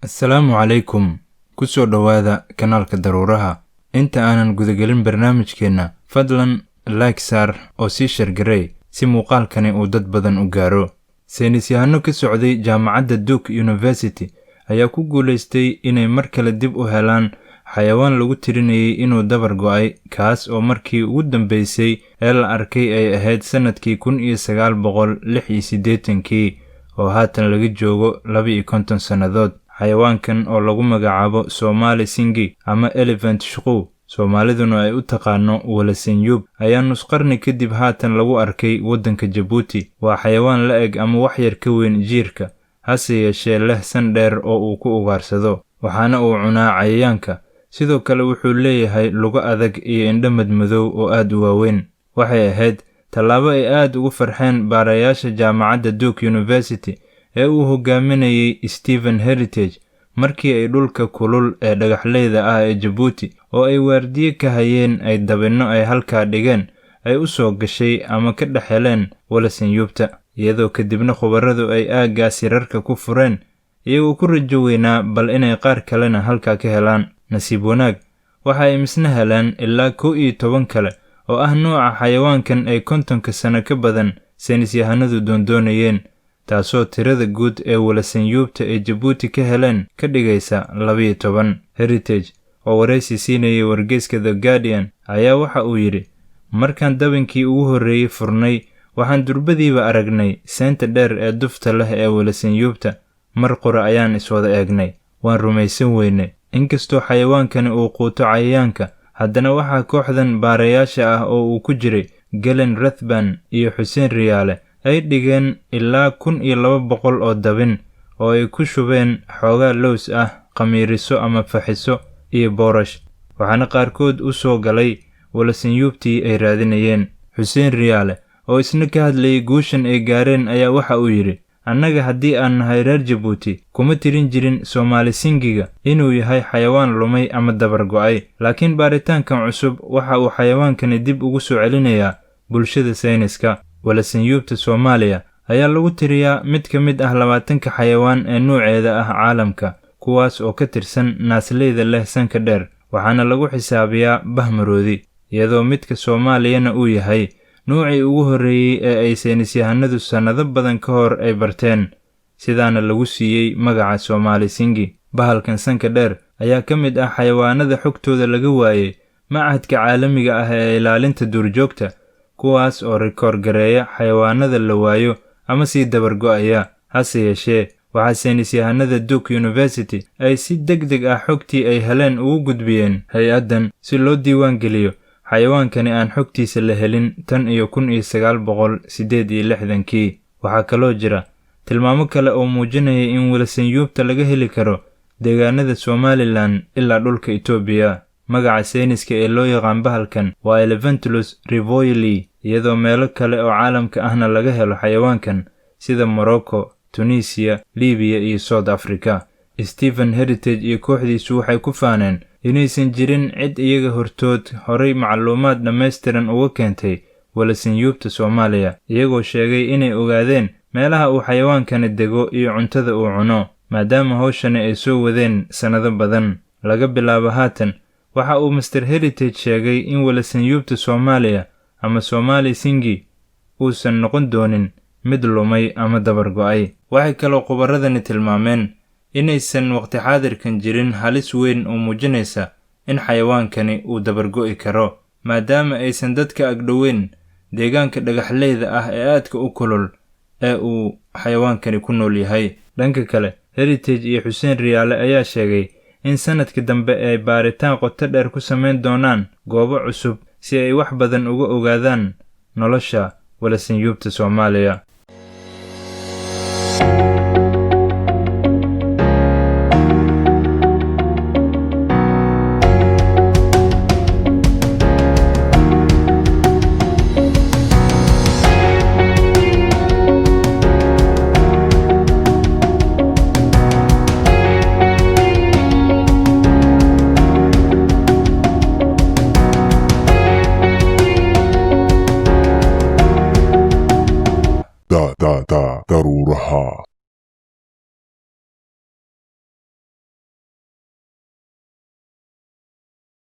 Assalaamu calaykum. Ku soo dhowaada kanaalka Daruuraha. Inta aanan gudagelin barnaamijkeena, fadlan like saar oo sii share garee si muuqaalkani uu dad badan u gaaro. Saynisyahano ka socday Jaamacadda Duke University ayaa ku guuleystay inay mar kale dib u helaan xayawaan lagu tirinayay inuu dabar go'ay, kaas oo markii ugu dambeysay ee la arkay ay ahayd sanadkii 1986 oo haatan laga joogo 52 sannadood. Xayawaankan oo lagu magacaabo Somali Singi ama Elephant Shrew, Soomaaliduna ay u taqaano Walasenyub, ayaa nus qarni kadib haatan lagu arkay waddanka Djibouti. Waa xayawaan la eg ama wax yar ka weyn jiirka, hase yeeshee leh san dheer oo uu ku ugaarsado, waxaana uu cunaa cayayaanka. Sidoo kale wuxuu leeyahay lugo adag iyo indho madmadow oo aad u waaweyn. Waxay ahayd tallaabo ay aad ugu farxeen baarayaasha Jaamacadda Duke University ee uu hogaaminayay Stephen Heritage markii ay dhulka kulul ee dhagaxleyda ah ee Djibouti oo ay waardiye ka hayeen ay dabinno ay halkaa dhigeen ay u soo gashay ama ka dhex heleen Walasenyubta, iyadoo kadibna khubaradu ay aaggaasi rarka ku fureen iyagoo ku rajo weynaa bal inay qaar kalena halkaa ka helaan. Nasiib wanaag, waxa ay misna heleen ilaa 11 kale oo ah nooca xayawaankan ay 50 sano ka badan saynisyahanadu doondoonayeen, taasoo tirada guud ee Walasenyubta ee Djibouti ka heleen ka dhigaysa 12. Heritage oo wareysi siinayay wargeyska The Guardian ayaa waxa uu yidhi, markaan dabinkii ugu horreeyay furnay, waxaan durbadiiba aragnay seenta dheer ee dufta leh ee Walasenyubta. Mar qura ayaan iswada eegnay, waan rumaysan weynay. Inkastoo xayawaankani uu quuto cayayaanka, haddana waxaa kooxdan baarayaasha ah oo uu ku jiray Galen Rathban iyo Xuseen Riyaale ay dhigeen ilaa 1200 oo dabin oo ay ku shubeen xoogaa lows ah, qamiiriso ama faxiso iyo boorash, waxaana qaarkood u soo galay Walasenyubtii ay raadinayeen. Xuseen Riyaale oo isna ka hadlayay guushan ay gaareen ayaa waxa uu yidhi, annaga haddii aan nahay reer Djibouti kuma tirin jirin Somali Singiga inuu yahay xayawaan lumay ama dabar go'ay, laakiin baaritaankan cusub waxa uu xayawaankani dib ugu soo celinayaa bulshada sayniska. Walasenyubta Soomaaliya ayaa lagu tiriyaa mid ka mid ah 20 xayawaan ee nooceeda ah caalamka, kuwaas oo ka tirsan naasleyda leh sanka dheer, waxaana lagu xisaabiyaa bahmaroodi, iyadoo midka Soomaaliyana uu yahay noocii ugu horreeyay ee ay saynisyahanadu sannado badan ka hor ay barteen, sidaana lagu siiyey magaca Somali Singi. Bahalkan sanka dheer ayaa ka mid ah xayawaanada xogtooda laga waayay Machadka Caalamiga ah ee Ilaalinta Duurjoogta, kuwaas oo rikoor gareeya xayawaanada la waayo ama sii dabar go'aya. Hase yeeshee, waxaa saynisyahanada Duke University ay si degdeg ah xogtii ay heleen ugu gudbiyeen hay-addan si loo diiwaan geliyo xayawaankani aan xogtiisa la helin tan iyo 1968. Waxaa kaloo jira tilmaamo kale oo muujinaya in Walasenyubta laga heli karo deegaanada Somaliland ilaa dhulka Itoobiya. Magaca sayniska ee loo yaqaan bahalkan waa Elephantus rivoili, iyadoo meelo kale oo caalamka ahna laga helo xayawaankan sida Morocco, Tunisia, Liibiya iyo South Africa. Stephen Heritage iyo kooxdiisu waxay ku faaneen inaysan jirin cid iyaga hortood horay macluumaad dhammaystiran uga keentay Walasenyubta Soomaaliya, iyagoo sheegay inay ogaadeen meelaha uu xayawaankani dego iyo cuntada uu cuno, maadaama hawshani ay soo wadeen sannado badan. Laga bilaabo haatan, waxa uu Mr. Heritage sheegay in Walasenyubta Soomaaliya ama Somali Singi uusan noqon doonin mid lumay ama dabar go'ay. Waxay kaloo khubaradani tilmaameen inaysan waqti xaadirkan jirin halis weyn oo muujinaysa in xayawaankani uu dabar go'i karo, maadaama aysan dadka agdhoweyn deegaanka dhagaxleyda ah ee aadka u kulul ee uu xayawaankani ku nool yahay. Dhanka kale, Heritage iyo Xuseen Riyaale ayaa sheegay in sanadkii dambe ay baaritaan qoto dheer ku samayn doonaan goobo cusub si ay wax badan uga ogaadaan nolosha Walasenyubta Soomaaliya. Daruuraha.